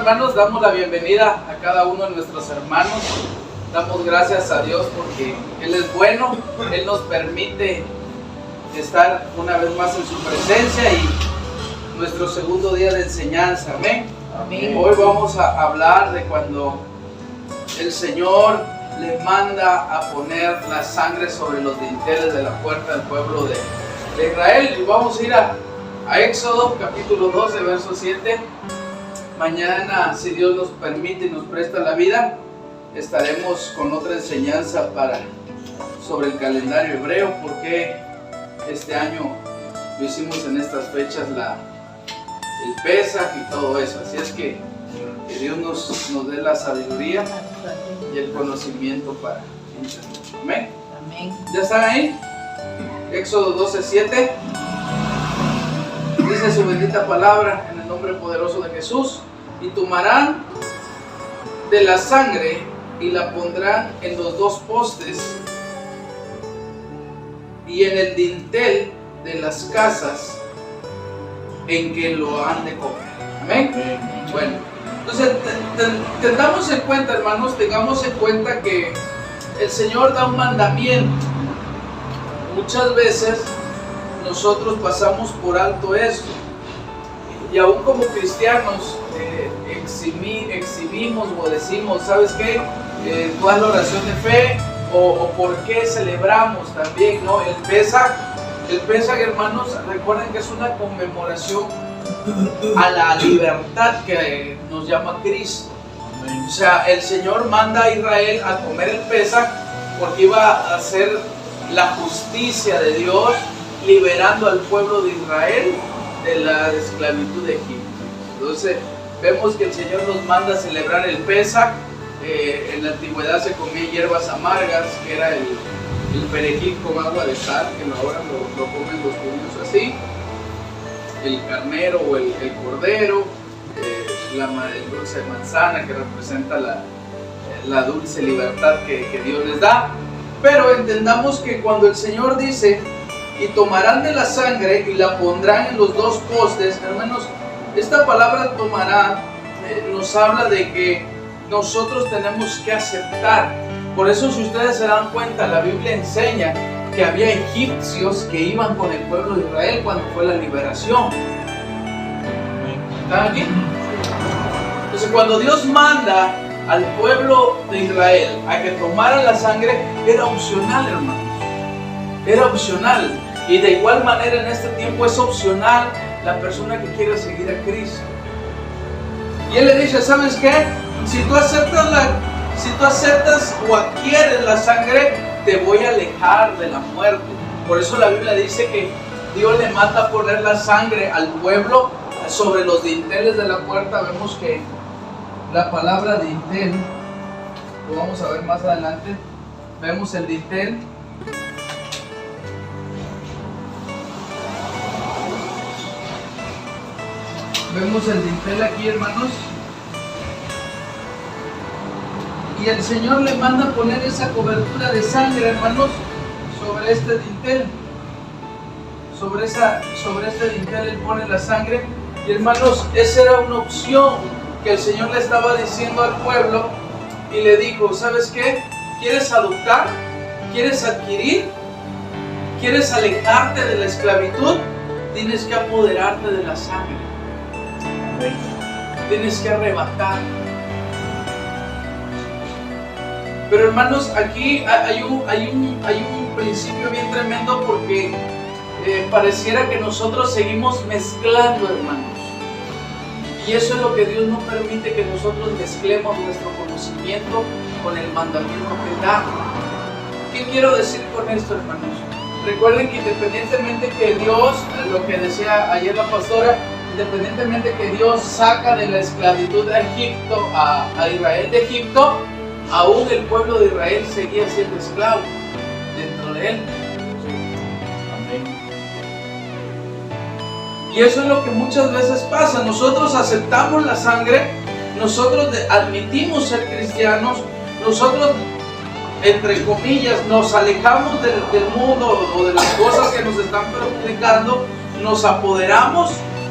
hermanos, damos la bienvenida a cada uno de nuestros hermanos. Damos gracias a Dios porque Él es bueno, Él nos permite estar una vez más en su presencia y nuestro segundo día de enseñanza. Amén. Amén. Hoy vamos a hablar de cuando el Señor le manda a poner la sangre sobre los dinteles de la puerta del pueblo de Israel. Y vamos a ir a Éxodo capítulo 12, verso 7. Mañana, si Dios nos permite y nos presta la vida, estaremos con otra enseñanza sobre el calendario hebreo, porque este año lo hicimos en estas fechas, el Pesaj y todo eso. Así es que Dios nos dé la sabiduría y el conocimiento para entender. Amén. Amén. ¿Ya están ahí? Éxodo 12, 7. Dice su bendita palabra en el nombre poderoso de Jesús: y tomarán de la sangre y la pondrán en los dos postes y en el dintel de las casas en que lo han de comer. Amén. Bueno, entonces tengamos en cuenta, hermanos, tengamos en cuenta que el Señor da un mandamiento. Muchas veces nosotros pasamos por alto esto, y aún como cristianos exhibimos o decimos, ¿sabes qué? ¿Cuál es la oración de fe? O ¿por qué celebramos también, ¿no? El Pesaj, hermanos, recuerden que es una conmemoración a la libertad que nos llama Cristo. O sea, el Señor manda a Israel a comer el Pesaj porque iba a hacer la justicia de Dios, liberando al pueblo de Israel de la esclavitud de Egipto. Entonces vemos que el Señor nos manda a celebrar el Pesaj. En la antigüedad se comía hierbas amargas, que era el perejil con agua de sal, que ahora lo comen los judíos así. El carnero o el cordero, el dulce de manzana, que representa la dulce libertad que Dios les da. Pero entendamos que cuando el Señor dice: y tomarán de la sangre y la pondrán en los dos postes, hermanos, esta palabra tomarán nos habla de que nosotros tenemos que aceptar. Por eso, si ustedes se dan cuenta, la Biblia enseña que había egipcios que iban con el pueblo de Israel cuando fue la liberación. ¿Están aquí? Entonces, cuando Dios manda al pueblo de Israel a que tomaran la sangre, era opcional, hermanos. Era opcional. Y de igual manera en este tiempo es opcional la persona que quiere seguir a Cristo. Y Él le dice: ¿sabes qué? Si tú aceptas o adquieres la sangre, te voy a alejar de la muerte. Por eso la Biblia dice que Dios le manda a poner la sangre al pueblo sobre los dinteles de la puerta. Vemos que la palabra dintel, lo vamos a ver más adelante. Vemos el dintel. Vemos el dintel aquí, hermanos. Y el Señor le manda a poner esa cobertura de sangre, hermanos, sobre este dintel. Sobre este dintel Él pone la sangre. Y, hermanos, esa era una opción que el Señor le estaba diciendo al pueblo. Y le dijo: ¿sabes qué? ¿Quieres adoptar? ¿Quieres adquirir? ¿Quieres alejarte de la esclavitud? Tienes que apoderarte de la sangre. Tienes que arrebatar. Pero, hermanos, aquí hay un principio bien tremendo, porque pareciera que nosotros seguimos mezclando, hermanos. Y eso es lo que Dios no permite, que nosotros mezclemos nuestro conocimiento con el mandamiento que da. ¿Qué quiero decir con esto, hermanos? Recuerden que independientemente que Dios, lo que decía ayer la pastora, independientemente que Dios saca de la esclavitud de Egipto a Israel de Egipto, aún el pueblo de Israel seguía siendo esclavo dentro de él. Amén. Y eso es lo que muchas veces pasa. Nosotros aceptamos la sangre, nosotros admitimos ser cristianos, nosotros, entre comillas, nos alejamos del mundo o de las cosas que nos están perjudicando, nos apoderamos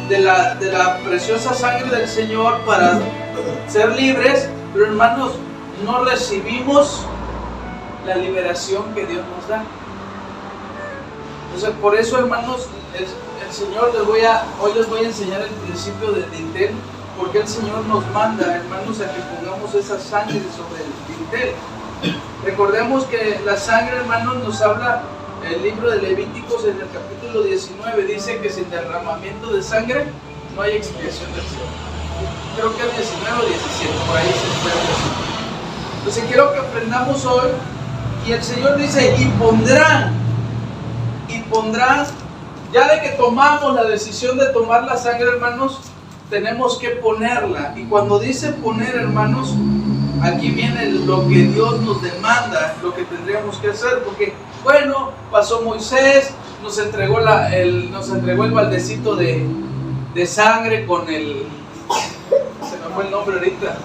de la preciosa sangre del Señor para ser libres, pero hermanos, no recibimos la liberación que Dios nos da. Entonces, por eso, hermanos, el Señor hoy les voy a enseñar el principio del dintel, porque el Señor nos manda, hermanos, a que pongamos esa sangre sobre el dintel. Recordemos que la sangre, hermanos, nos habla el libro de Levíticos en el capítulo 19, dice que sin derramamiento de sangre no hay expiación del cielo. Creo que es 19 o 17, por ahí se puede decir. Entonces quiero que aprendamos hoy, y el Señor dice, y pondrán, ya de que tomamos la decisión de tomar la sangre, hermanos, tenemos que ponerla. Y cuando dice poner, hermanos, aquí viene lo que Dios nos demanda, lo que tendríamos que hacer, porque, bueno, pasó Moisés, nos entregó el baldecito de sangre con se me fue el nombre ahorita,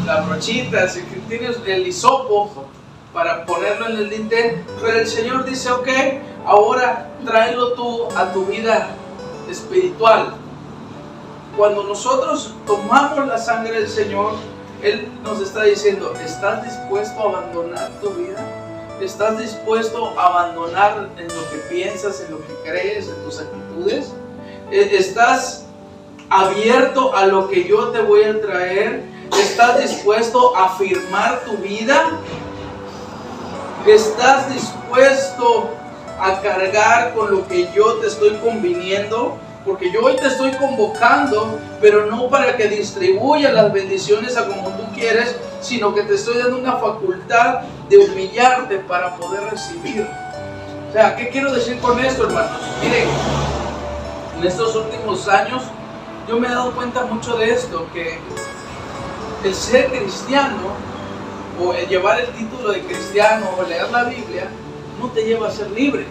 la brochita, si tienes el hisopo para ponerlo en el dintel, pero el Señor dice, ok, ahora tráelo tú a tu vida espiritual. Cuando nosotros tomamos la sangre del Señor, Él nos está diciendo, ¿estás dispuesto a abandonar tu vida? ¿Estás dispuesto a abandonar en lo que piensas, en lo que crees, en tus actitudes? ¿Estás abierto a lo que yo te voy a traer? ¿Estás dispuesto a firmar tu vida? ¿Estás dispuesto a cargar con lo que yo te estoy conviniendo? Porque yo hoy te estoy convocando, pero no para que distribuya las bendiciones a como tú quieres, sino que te estoy dando una facultad de humillarte para poder recibir. O sea, ¿qué quiero decir con esto, hermanos? Miren, en estos últimos años yo me he dado cuenta mucho de esto, que el ser cristiano, o el llevar el título de cristiano, o leer la Biblia, no te lleva a ser libre.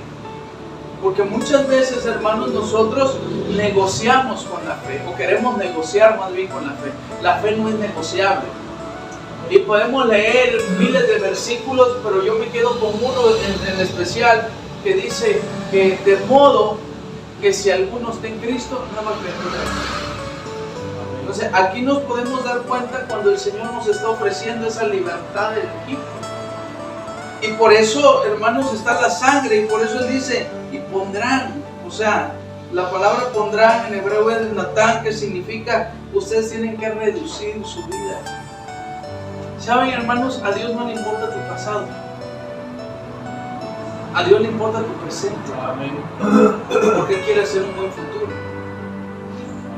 Porque muchas veces, hermanos, nosotros negociamos con la fe, o queremos negociar más bien con la fe. La fe no es negociable. Y podemos leer miles de versículos, pero yo me quedo con uno en especial que dice que de modo que si alguno está en Cristo, nueva criatura es. Entonces, aquí nos podemos dar cuenta cuando el Señor nos está ofreciendo esa libertad del Egipto. Y por eso, hermanos, está la sangre, y por eso Él dice, y pondrán. O sea, la palabra pondrán en hebreo es natán, que significa, ustedes tienen que reducir su vida. ¿Saben, hermanos? A Dios no le importa tu pasado. A Dios le importa tu presente. Amén. Porque Él quiere hacer un buen futuro.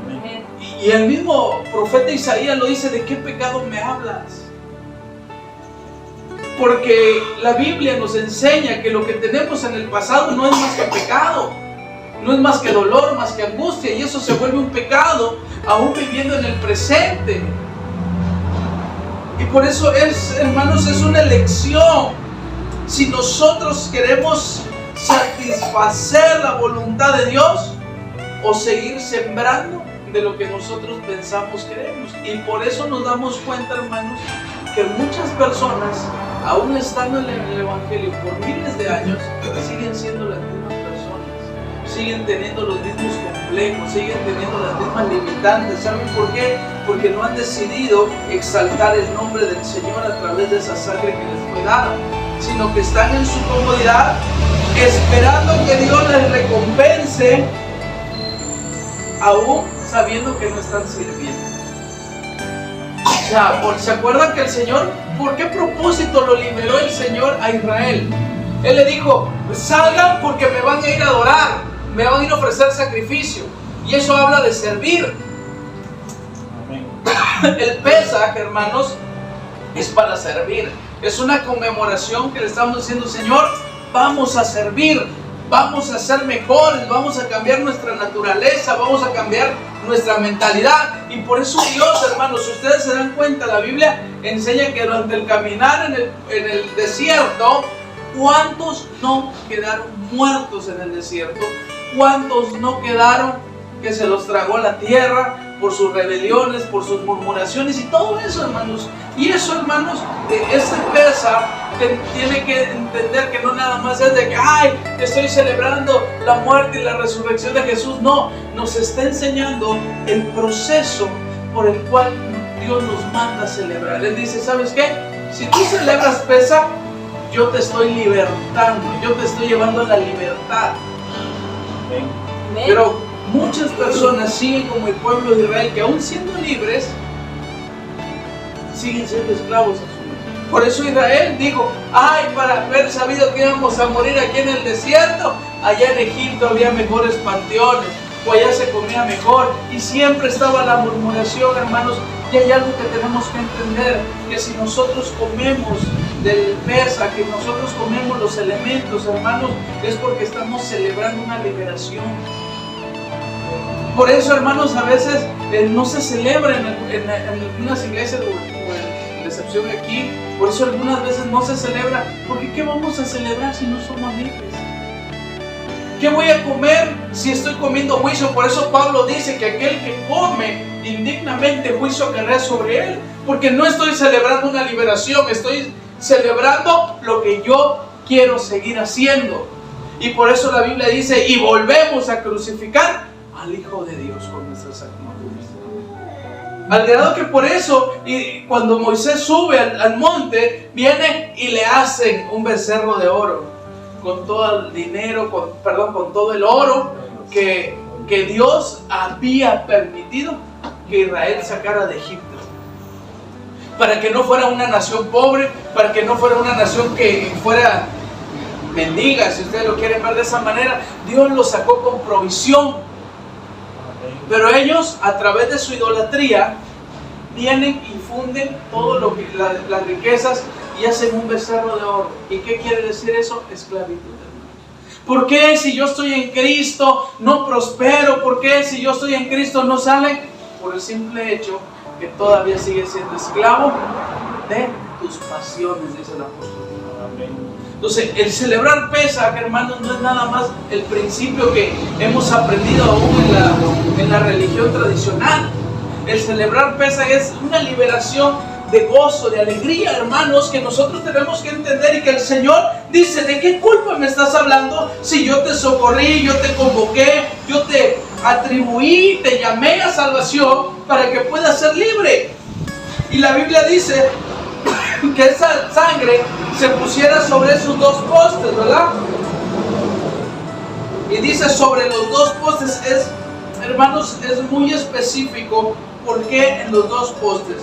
Amén. Y el mismo profeta Isaías lo dice, ¿de qué pecado me hablas? Porque la Biblia nos enseña que lo que tenemos en el pasado no es más que pecado, no es más que dolor, más que angustia, y eso se vuelve un pecado aún viviendo en el presente. Y por eso hermanos, es una elección. Si nosotros queremos satisfacer la voluntad de Dios o seguir sembrando de lo que nosotros pensamos queremos. Y por eso nos damos cuenta, hermanos, que muchas personas, aún estando en el Evangelio por miles de años, siguen siendo las mismas personas, siguen teniendo los mismos complejos, siguen teniendo las mismas limitantes. ¿Saben por qué? Porque no han decidido exaltar el nombre del Señor a través de esa sangre que les fue dada, sino que están en su comodidad esperando que Dios les recompense, aún sabiendo que no están sirviendo. O sea, ¿se acuerdan que el Señor, por qué propósito lo liberó el Señor a Israel? Él le dijo, salgan porque me van a ir a adorar, me van a ir a ofrecer sacrificio. Y eso habla de servir. Amén. El Pesaj, hermanos, es para servir. Es una conmemoración que le estamos diciendo, Señor, vamos a servir, vamos a ser mejores, vamos a cambiar nuestra naturaleza, vamos a cambiar nuestra mentalidad. Y por eso Dios, hermanos, si ustedes se dan cuenta, la Biblia enseña que durante el caminar en el desierto, ¿cuántos no quedaron muertos en el desierto? ¿Cuántos no quedaron que se los tragó la tierra por sus rebeliones, por sus murmuraciones y todo eso, hermanos? Y eso, hermanos, este Pesaj tiene que entender que no nada más es de que, ay, estoy celebrando la muerte y la resurrección de Jesús. No, nos está enseñando el proceso por el cual Dios nos manda a celebrar. Él dice, ¿sabes qué? Si tú celebras Pesaj, yo te estoy libertando, yo te estoy llevando a la libertad. Amén. Pero muchas personas siguen como el pueblo de Israel, que aún siendo libres, siguen siendo esclavos a su vida. Por eso Israel dijo, ay, para haber sabido que íbamos a morir aquí en el desierto, allá en Egipto había mejores panteones, o allá se comía mejor, y siempre estaba la murmuración, hermanos. Y hay algo que tenemos que entender, que si nosotros comemos del Pesaj, que nosotros comemos los elementos, hermanos, es porque estamos celebrando una liberación. Por eso, hermanos, a veces no se celebra en algunas iglesias, o en excepción aquí, por eso algunas veces no se celebra, porque ¿qué vamos a celebrar si no somos libres? ¿Qué voy a comer si estoy comiendo juicio? Por eso Pablo dice que aquel que come indignamente, juicio caerá sobre él, porque no estoy celebrando una liberación, estoy celebrando lo que yo quiero seguir haciendo. Y por eso la Biblia dice, y volvemos a crucificar al Hijo de Dios con nuestras actitudes. Al grado que por eso, y cuando Moisés sube al monte, viene y le hacen un becerro de oro, con todo el dinero, con todo el oro que Dios había permitido que Israel sacara de Egipto. Para que no fuera una nación pobre, para que no fuera una nación que fuera mendiga, si ustedes lo quieren ver de esa manera. Dios los sacó con provisión. Pero ellos, a través de su idolatría, vienen y funden todo lo que las riquezas y hacen un becerro de oro. ¿Y qué quiere decir eso? Esclavitud. ¿Por qué si yo estoy en Cristo no prospero? ¿Por qué si yo estoy en Cristo no sale? Por el simple hecho que todavía sigues siendo esclavo de tus pasiones, dice el apóstol. Entonces, el celebrar Pesaj, hermanos, no es nada más el principio que hemos aprendido aún en la religión tradicional. El celebrar Pesaj es una liberación de gozo, de alegría, hermanos, que nosotros tenemos que entender, y que el Señor dice, ¿de qué culpa me estás hablando? Si yo te socorrí, yo te convoqué, yo te atribuí, te llamé a salvación para que puedas ser libre. Y la Biblia dice que esa sangre se pusiera sobre esos dos postes, ¿verdad? Y dice sobre los dos postes, hermanos, es muy específico. ¿Por qué en los dos postes?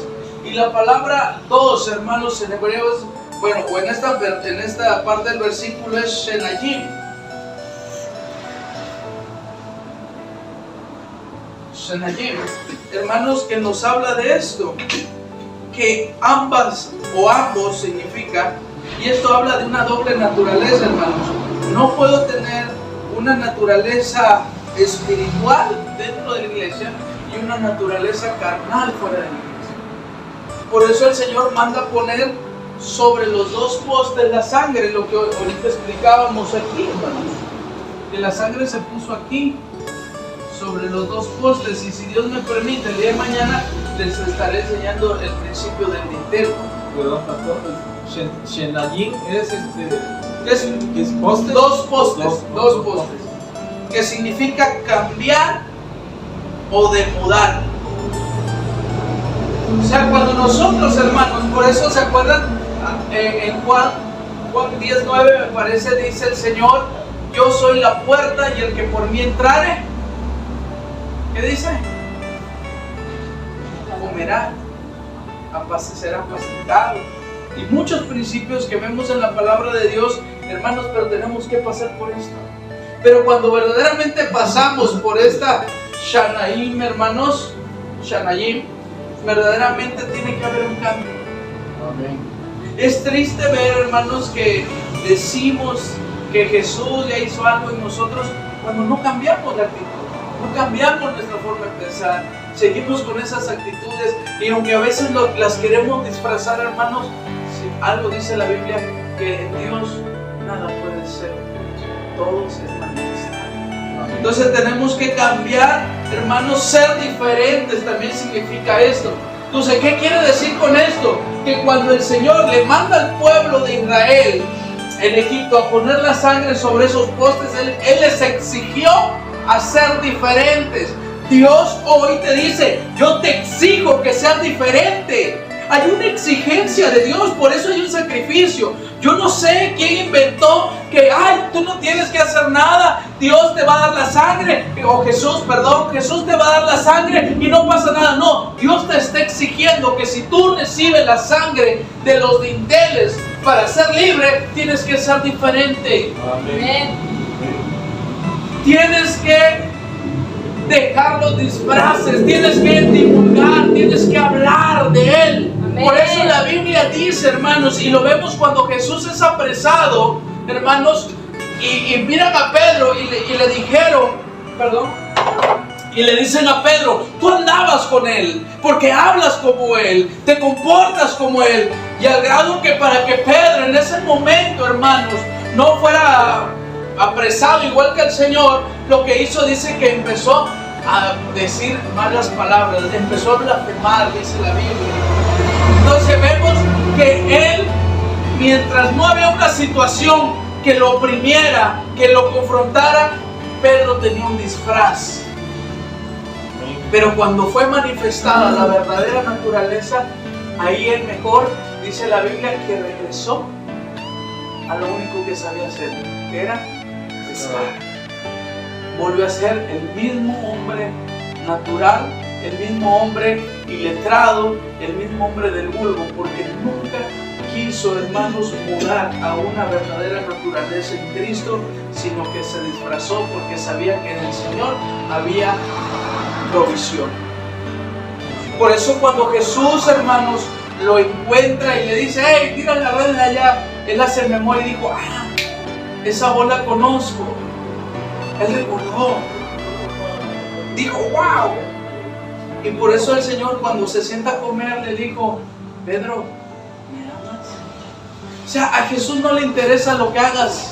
Y la palabra dos, hermanos, en hebreo es, bueno, o en esta parte del versículo es Shenayim. Shenayim, hermanos, que nos habla de esto, que ambas o ambos significa, y esto habla de una doble naturaleza, hermanos. No puedo tener una naturaleza espiritual dentro de la iglesia y una naturaleza carnal fuera de la iglesia. Por eso el Señor manda poner sobre los dos postes la sangre, lo que ahorita explicábamos aquí, hermanos. Que la sangre se puso aquí, sobre los dos postes, y si Dios me permite, el día de mañana les estaré enseñando el principio del dintel. Perdón, pastor, Shenayim es postes. Dos postes, que significa cambiar o demudar. O sea, cuando nosotros, hermanos, por eso se acuerdan en Juan 10:9 me parece, dice el Señor, yo soy la puerta y el que por mí entrare, ¿qué dice? Comerá, será apacentado. Y muchos principios que vemos en la palabra de Dios, hermanos, pero tenemos que pasar por esto. Pero cuando verdaderamente pasamos por esta Shenayim, hermanos, Shenayim, verdaderamente tiene que haber un cambio. Amén. Es triste ver, hermanos, que decimos que Jesús ya hizo algo en nosotros cuando no cambiamos la actitud, no cambiamos nuestra forma de pensar, seguimos con esas actitudes, y aunque a veces las queremos disfrazar, hermanos, algo dice la Biblia, que en Dios nada puede ser, todo se manifiesta. Entonces tenemos que cambiar, hermanos, ser diferentes también significa esto. Entonces, ¿qué quiere decir con esto? Que cuando el Señor le manda al pueblo de Israel en Egipto a poner la sangre sobre esos postes, Él les exigió a ser diferentes. Dios hoy te dice, yo te exijo que seas diferente. Hay una exigencia de Dios, por eso hay un sacrificio. Yo no sé quién inventó que, ay, tú no tienes que hacer nada, Dios te va a dar la sangre, o Jesús te va a dar la sangre y no pasa nada. No, Dios te está exigiendo que si tú recibes la sangre de los dinteles para ser libre, tienes que ser diferente. Amén. Tienes que dejar los disfraces, tienes que divulgar, tienes que hablar de Él. Amén. Por eso la Biblia dice, hermanos, y lo vemos cuando Jesús es apresado, hermanos, y miran a Pedro y le dijeron, y le dicen a Pedro, tú andabas con Él, porque hablas como Él, te comportas como Él. Y al grado que para que Pedro en ese momento, hermanos, no fuera apresado igual que el Señor, lo que hizo, dice que empezó a decir malas palabras, empezó a blasfemar, dice la Biblia. Entonces vemos que él, mientras no había una situación que lo oprimiera, que lo confrontara, Pedro tenía un disfraz. Pero cuando fue manifestada la verdadera naturaleza, ahí él mejor, dice la Biblia, que regresó a lo único que sabía hacer, que era pescar. Volvió a ser el mismo hombre natural, el mismo hombre iletrado, el mismo hombre del vulgo, porque nunca quiso, hermanos, mudar a una verdadera naturaleza en Cristo, sino que se disfrazó porque sabía que en el Señor había provisión. Por eso cuando Jesús, hermanos, lo encuentra y le dice, hey, tira la red de allá, él hace memoria y dijo, esa bola conozco. Él recordó, dijo, wow. Y por eso el Señor, cuando se sienta a comer, le dijo, Pedro, ¿me amas? O sea, a Jesús no le interesa lo que hagas,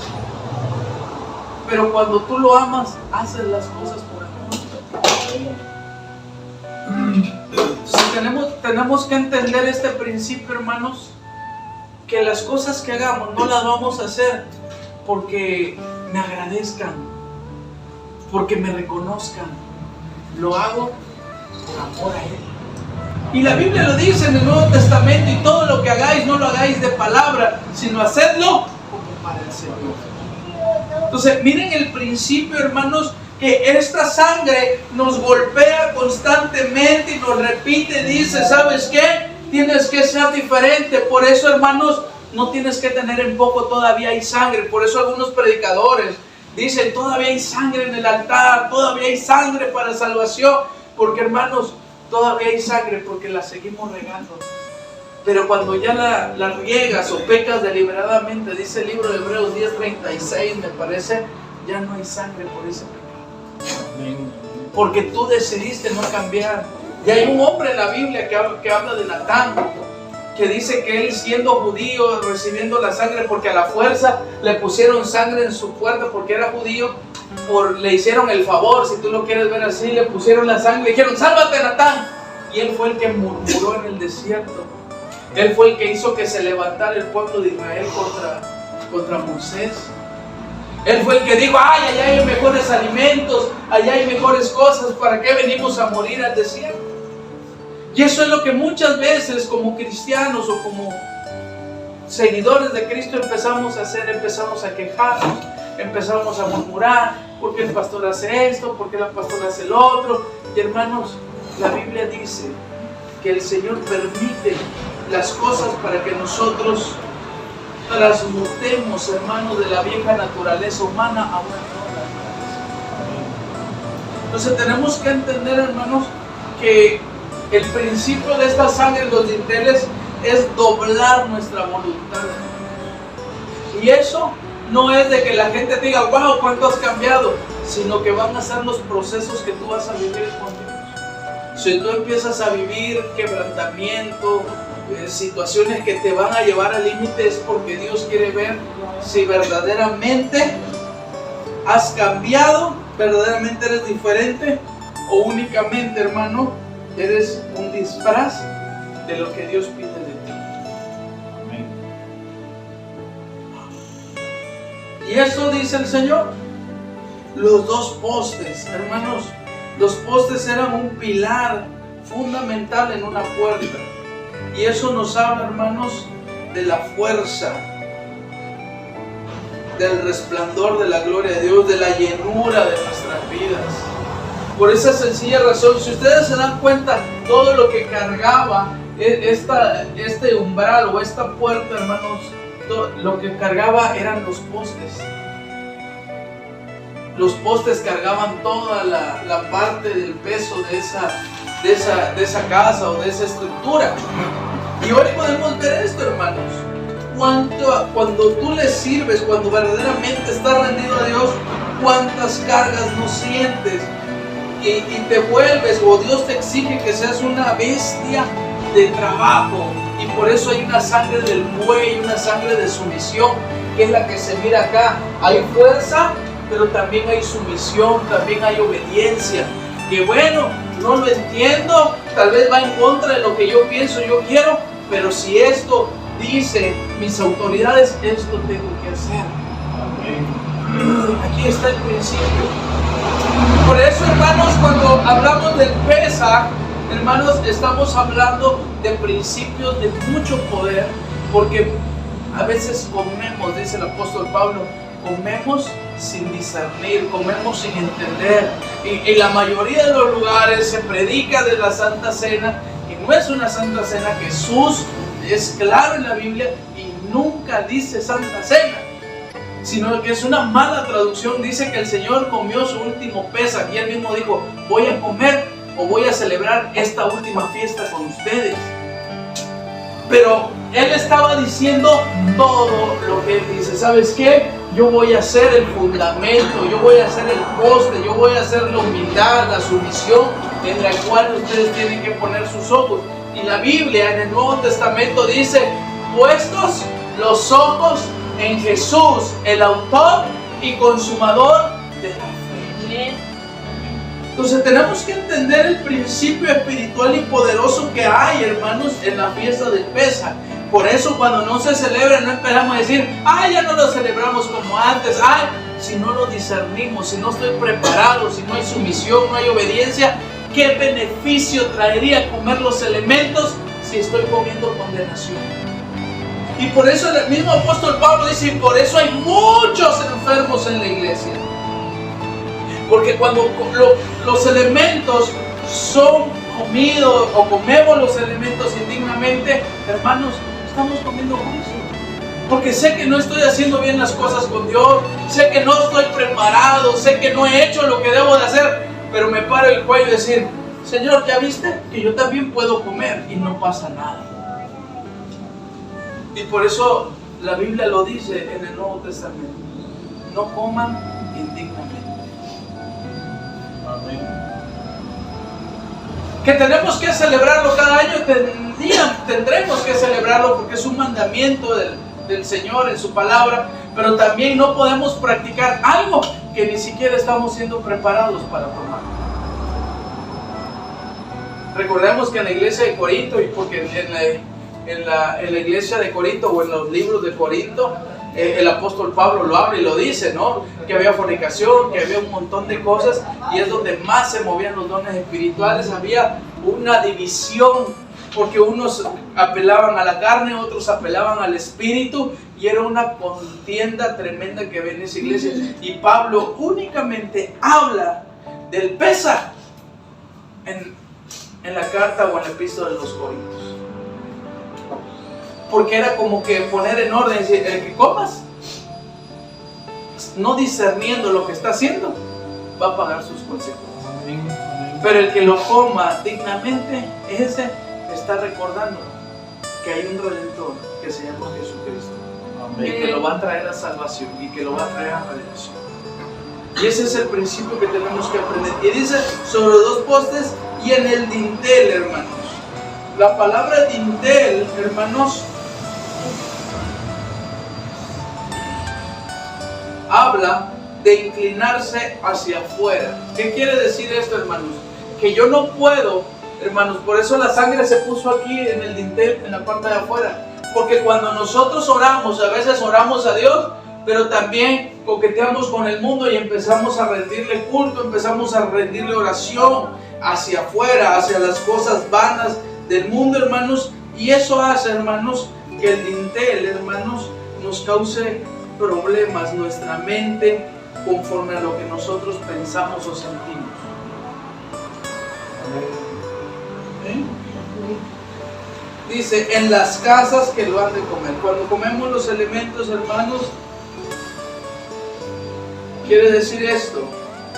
pero cuando tú lo amas, haces las cosas por amor. Entonces tenemos que entender este principio, hermanos, que las cosas que hagamos no las vamos a hacer porque me agradezcan, porque me reconozcan. Lo hago por amor a Él. Y la Biblia lo dice en el Nuevo Testamento, y todo lo que hagáis, no lo hagáis de palabra, sino hacedlo como para el Señor. Entonces, miren el principio, hermanos, que esta sangre nos golpea constantemente y nos repite, dice, ¿sabes qué? Tienes que ser diferente. Por eso, hermanos, no tienes que tener en poco, todavía hay sangre. Por eso algunos predicadores dicen, todavía hay sangre en el altar, todavía hay sangre para salvación. Porque, hermanos, todavía hay sangre porque la seguimos regando. Pero cuando ya la riegas o pecas deliberadamente, dice el libro de Hebreos 10:36, me parece, ya no hay sangre por ese pecado. Porque tú decidiste no cambiar. Y hay un hombre en la Biblia que habla de Natán, que dice que él, siendo judío, recibiendo la sangre, porque a la fuerza le pusieron sangre en su puerta porque era judío, le hicieron el favor, si tú lo quieres ver así, le pusieron la sangre, le dijeron, sálvate, Natán. Y él fue el que murmuró en el desierto. Él fue el que hizo que se levantara el pueblo de Israel contra Moisés. Él fue el que dijo, ay, allá hay mejores alimentos, allá hay mejores cosas, ¿para qué venimos a morir al desierto? Y eso es lo que muchas veces como cristianos o como seguidores de Cristo empezamos a hacer. Empezamos a quejarnos, empezamos a murmurar, porque el pastor hace esto, porque la pastora hace lo otro. Y hermanos, la Biblia dice que el Señor permite las cosas para que nosotros transmutemos, hermanos, de la vieja naturaleza humana a una nueva naturaleza. Entonces tenemos que entender, hermanos, que el principio de esta sangre en los dinteles es doblar nuestra voluntad. Y eso no es de que la gente diga, wow, cuánto has cambiado, sino que van a ser los procesos que tú vas a vivir con Dios. Si tú empiezas a vivir quebrantamiento, situaciones que te van a llevar al límite, es porque Dios quiere ver si verdaderamente has cambiado, verdaderamente eres diferente, o únicamente, hermano, eres un disfraz de lo que Dios pide de ti. Amén. Y eso dice el Señor. Los dos postes, hermanos, Los postes eran un pilar fundamental en una puerta. Y eso nos habla, hermanos, de la fuerza, del resplandor de la gloria de Dios, de la llenura de nuestras vidas. Por esa sencilla razón, si ustedes se dan cuenta, todo lo que cargaba este umbral o esta puerta, hermanos, lo que cargaba eran los postes. Los postes cargaban toda la parte del peso de esa casa o de esa estructura. Y hoy podemos ver esto, hermanos. Cuando tú le sirves, cuando verdaderamente estás rendido a Dios, cuántas cargas no sientes y te vuelves, o Dios te exige que seas una bestia de trabajo. Y por eso hay una sangre del buey, una sangre de sumisión, que es la que se mira acá. Hay fuerza, pero también hay sumisión, también hay obediencia. Que bueno, no lo entiendo, tal vez va en contra de lo que yo pienso, yo quiero, pero si esto dice mis autoridades, esto tengo que hacer. Aquí está el principio. Por eso, hermanos, cuando hablamos del Pesaj, hermanos, estamos hablando de principios de mucho poder, porque a veces comemos, dice el apóstol Pablo, comemos sin discernir, comemos sin entender. Y en la mayoría de los lugares se predica de la Santa Cena, y no es una Santa Cena. Jesús es claro en la Biblia y nunca dice Santa Cena, sino que es una mala traducción. Dice que el Señor comió su último Pesaj y Él mismo dijo, voy a comer o voy a celebrar esta última fiesta con ustedes. Pero Él estaba diciendo todo lo que Él dice. ¿Sabes qué? Yo voy a hacer el fundamento, yo voy a hacer el poste, yo voy a hacer la humildad, la sumisión en la cual ustedes tienen que poner sus ojos. Y la Biblia en el Nuevo Testamento dice, puestos los ojos en Jesús, el autor y consumador de la fe. Entonces tenemos que entender el principio espiritual y poderoso que hay, hermanos, en la fiesta del Pesaj. Por eso cuando no se celebra no esperamos decir, ya no lo celebramos como antes, si no lo discernimos, si no estoy preparado, si no hay sumisión, no hay obediencia, ¿qué beneficio traería comer los elementos si estoy comiendo condenación? Y por eso el mismo apóstol Pablo dice, y por eso hay muchos enfermos en la iglesia. Porque cuando los elementos son comidos o comemos los elementos indignamente, hermanos, estamos comiendo juicio. Porque sé que no estoy haciendo bien las cosas con Dios, sé que no estoy preparado, sé que no he hecho lo que debo de hacer, pero me paro el cuello y decir, Señor, ¿ya viste que yo también puedo comer y no pasa nada? Y por eso la Biblia lo dice en el Nuevo Testamento, no coman indignamente. Amén. Que tenemos que celebrarlo cada año, tendremos que celebrarlo porque es un mandamiento del Señor en su palabra, pero también no podemos practicar algo que ni siquiera estamos siendo preparados para tomar. Recordemos que en la iglesia de Corinto, y porque en la iglesia de Corinto o en los libros de Corinto, el apóstol Pablo lo habla y lo dice, ¿no? Que había fornicación, que había un montón de cosas, y es donde más se movían los dones espirituales. Había una división, porque unos apelaban a la carne, otros apelaban al espíritu, y era una contienda tremenda que había en esa iglesia. Y Pablo únicamente habla del Pesaj en la carta o en la epístola de los Corintios. Porque era como que poner en orden, decir, el que comas, no discerniendo lo que está haciendo, va a pagar sus consecuencias. Amén. Pero el que lo coma dignamente, ese está recordando que hay un Redentor que se llama Jesucristo. Amén. Y que lo va a traer a salvación y que lo va a traer a redención. Y ese es el principio que tenemos que aprender. Y dice, sobre dos postes y en el dintel, hermanos. La palabra dintel, hermanos, habla de inclinarse hacia afuera. ¿Qué quiere decir esto, hermanos? Que yo no puedo, hermanos, por eso la sangre se puso aquí en el dintel, en la parte de afuera. Porque cuando nosotros oramos, a veces oramos a Dios pero también coqueteamos con el mundo y empezamos a rendirle culto, empezamos a rendirle oración hacia afuera, hacia las cosas vanas del mundo, hermanos, y eso hace, hermanos, que el dintel, hermanos, nos cause problemas, nuestra mente, conforme a lo que nosotros pensamos o sentimos. ¿Eh? Dice, en las casas que lo han de comer. Cuando comemos los elementos, hermanos, quiere decir esto,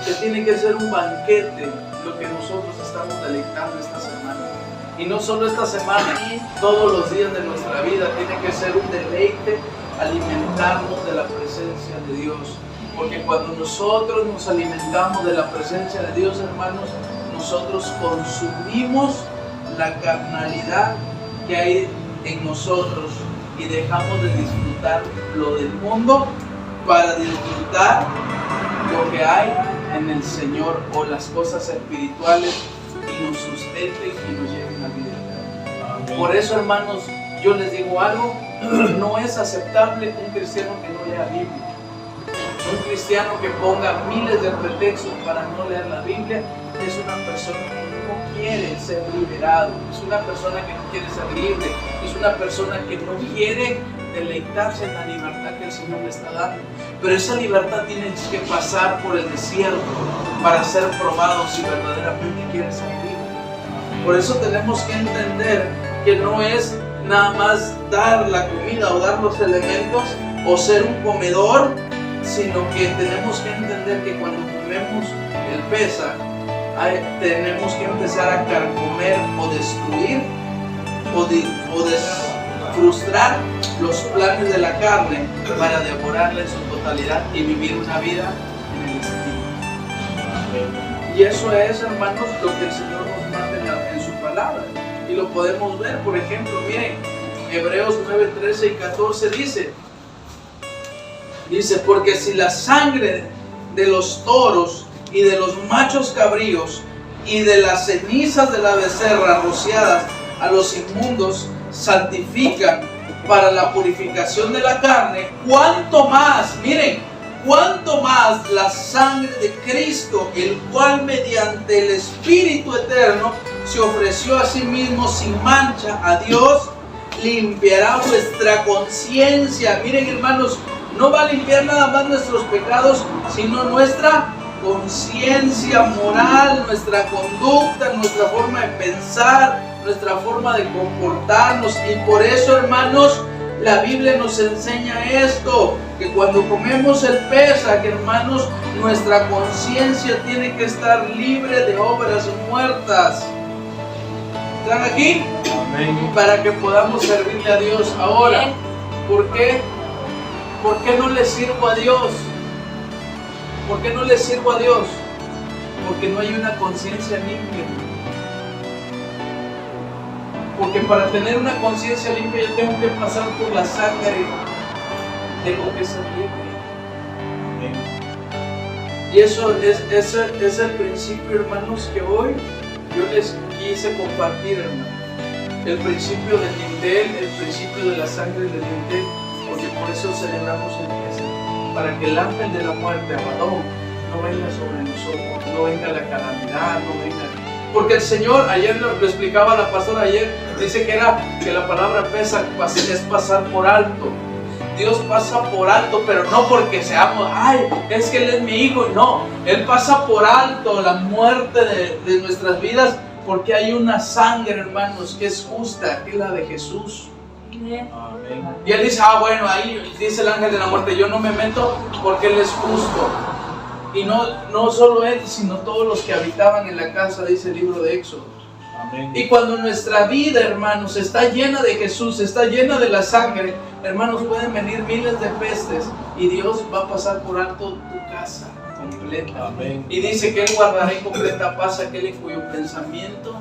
que tiene que ser un banquete lo que nosotros estamos deleitando esta semana. Y no solo esta semana, todos los días de nuestra vida tiene que ser un deleite alimentarnos de la presencia de Dios. Porque cuando nosotros nos alimentamos de la presencia de Dios, hermanos, nosotros consumimos la carnalidad que hay en nosotros y dejamos de disfrutar lo del mundo para disfrutar lo que hay en el Señor o las cosas espirituales y nos sustenten y nos lleven a vida eterna. Por eso, hermanos, yo les digo algo, no es aceptable un cristiano que no lea Biblia. Un cristiano que ponga miles de pretextos para no leer la Biblia es una persona que no quiere ser liberado, es una persona que no quiere ser libre, es una persona que no quiere deleitarse en la libertad que el Señor le está dando. Pero esa libertad tiene que pasar por el desierto para ser probado si verdaderamente quiere ser libre. Por eso tenemos que entender que no es nada más dar la comida o dar los elementos o ser un comedor, sino que tenemos que entender que cuando comemos el Pesaj, tenemos que empezar a carcomer o destruir o frustrar los planes de la carne para devorarla en su totalidad y vivir una vida en el Espíritu. Y eso es, hermanos, lo que el Señor nos manda en su palabra. Y lo podemos ver, por ejemplo, miren, Hebreos 9, 13 y 14 dice, porque si la sangre de los toros y de los machos cabríos y de las cenizas de la becerra rociadas a los inmundos santifican para la purificación de la carne, cuánto más, miren, cuánto más la sangre de Cristo, el cual mediante el Espíritu eterno se ofreció a sí mismo sin mancha a Dios, limpiará vuestra conciencia. Miren, hermanos, no va a limpiar nada más nuestros pecados, sino nuestra conciencia moral, nuestra conducta, nuestra forma de pensar, nuestra forma de comportarnos. Y por eso, hermanos, la Biblia nos enseña esto, que cuando comemos el Pesaj, hermanos, nuestra conciencia tiene que estar libre de obras muertas. ¿Están aquí? Amén. Para que podamos servirle a Dios. Ahora, ¿por qué? ¿Por qué no le sirvo a Dios? ¿Por qué no le sirvo a Dios? Porque no hay una conciencia limpia. Porque para tener una conciencia limpia yo tengo que pasar por la sangre. Tengo que ser libre. Y eso es el principio, hermanos, que hoy yo les quise compartir, hermanos. El principio del dintel, el principio de la sangre del dintel. Porque por eso celebramos el Pesaj, para que el ángel de la muerte, Abadón, no venga sobre nosotros, no venga la calamidad, no venga. Porque el Señor, ayer lo explicaba la pastora ayer, dice que la palabra Pesaj es pasar por alto. Dios pasa por alto, pero no porque seamos, ay, es que Él es mi hijo, no, Él pasa por alto la muerte de nuestras vidas, porque hay una sangre, hermanos, que es justa, que es la de Jesús. Amén. Y él dice, bueno, ahí dice el ángel de la muerte, yo no me meto porque Él es justo. Y no solo Él, sino todos los que habitaban en la casa, dice el libro de Éxodo. Amén. Y cuando nuestra vida, hermanos, está llena de Jesús, está llena de la sangre, hermanos, pueden venir miles de pestes y Dios va a pasar por alto tu casa completa. Amén. Y dice que Él guardará en completa paz aquel en cuyo pensamiento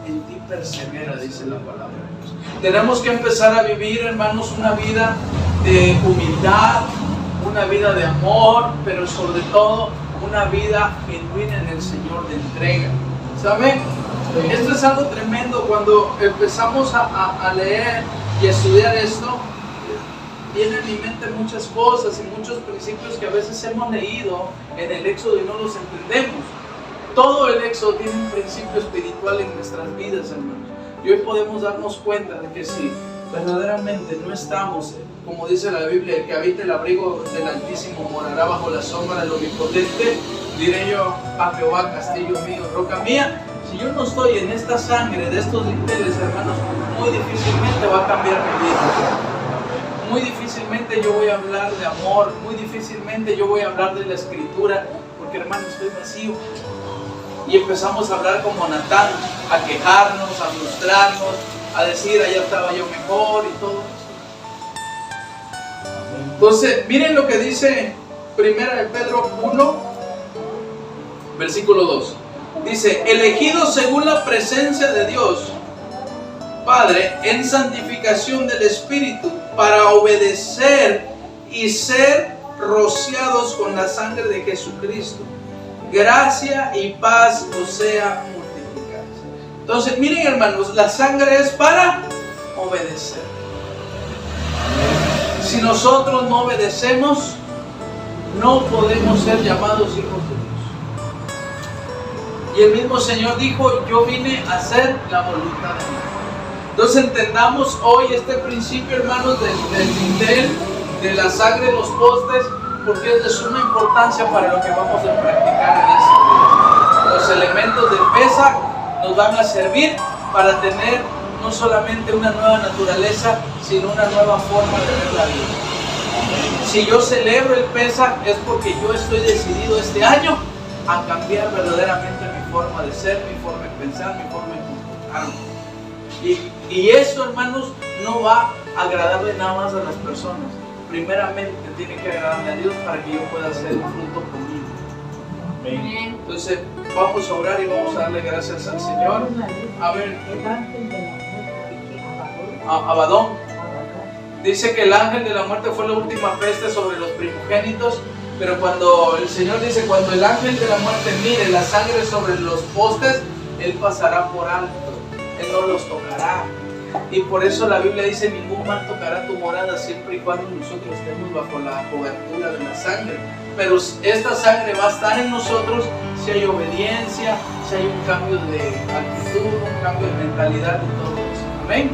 en ti persevera, dice la palabra de Dios. Tenemos que empezar a vivir, hermanos, una vida de humildad, una vida de amor, pero sobre todo una vida genuina en el Señor, de entrega. ¿Saben? Esto es algo tremendo. Cuando empezamos a leer y a estudiar esto, vienen a mi mente muchas cosas y muchos principios que a veces hemos leído en el Éxodo y no los entendemos. Todo el Éxodo tiene un principio espiritual en nuestras vidas, hermanos. Y hoy podemos darnos cuenta de que si verdaderamente no estamos, como dice la Biblia, el que habita el abrigo del Altísimo morará bajo la sombra del Omnipotente, diré yo a Jehová, castillo mío, roca mía. Si yo no estoy en esta sangre de estos dinteles, hermanos, muy difícilmente va a cambiar mi vida. Muy difícilmente yo voy a hablar de amor, muy difícilmente yo voy a hablar de la Escritura, porque, hermanos, estoy vacío. Y empezamos a hablar como Natán, a quejarnos, a frustrarnos, a decir, allá estaba yo mejor y todo eso. Entonces, miren lo que dice 1 de Pedro 1, versículo 2. Dice, elegidos según la presencia de Dios Padre en santificación del Espíritu para obedecer y ser rociados con la sangre de Jesucristo. Gracia y paz os sea multiplicadas. Entonces, miren, hermanos, la sangre es para obedecer. Si nosotros no obedecemos, no podemos ser llamados hijos de Dios. Y el mismo Señor dijo, yo vine a hacer la voluntad de Dios. Entonces entendamos hoy este principio, hermanos, del dintel, de la sangre de los postes, porque es de suma importancia para lo que vamos a practicar en este día. Los elementos del Pesaj nos van a servir para tener no solamente una nueva naturaleza, sino una nueva forma de ver la vida. Si yo celebro el Pesaj es porque yo estoy decidido este año a cambiar verdaderamente mi forma de ser, mi forma de pensar, mi forma de comportarme. Y eso, hermanos, no va a agradarle nada más a las personas. Primeramente tiene que agradarle a Dios para que yo pueda hacer un fruto conmigo. Amén. Entonces vamos a orar y vamos a darle gracias al Señor. A ver, Abadón dice que el ángel de la muerte fue la última peste sobre los primogénitos. Pero cuando el Señor dice, cuando el ángel de la muerte mire la sangre sobre los postes, Él pasará por alto, Él no los tocará. Y por eso la Biblia dice, ningún mal tocará tu morada siempre y cuando nosotros estemos bajo la cobertura de la sangre. Pero esta sangre va a estar en nosotros si hay obediencia, si hay un cambio de actitud, un cambio de mentalidad y todo eso. Amén.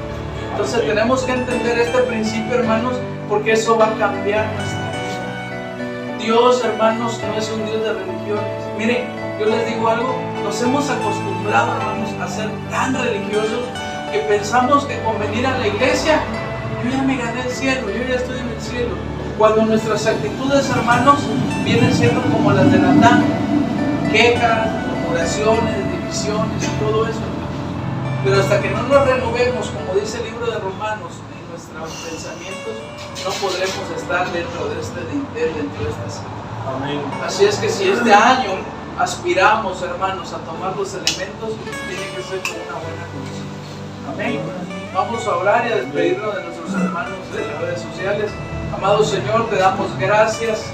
Entonces tenemos que entender este principio, hermanos, porque eso va a cambiar nuestra vida. Dios, hermanos, no es un Dios de religiones. Miren, yo les digo algo, nos hemos acostumbrado, hermanos, a ser tan religiosos que pensamos que con venir a la iglesia, yo ya me gané el cielo, yo ya estoy en el cielo. Cuando nuestras actitudes, hermanos, vienen siendo como las de Natán, quejas, murmuraciones, divisiones y todo eso. Pero hasta que no nos renovemos, como dice el libro de Romanos, en nuestros pensamientos, no podremos estar dentro de este dintel, dentro de esta sangre. Amén. Así es que si este año aspiramos, hermanos, a tomar los elementos, tiene que ser con una buena conciencia. Amén. Vamos a orar y a despedirnos de nuestros hermanos de las redes sociales. Amado Señor, te damos gracias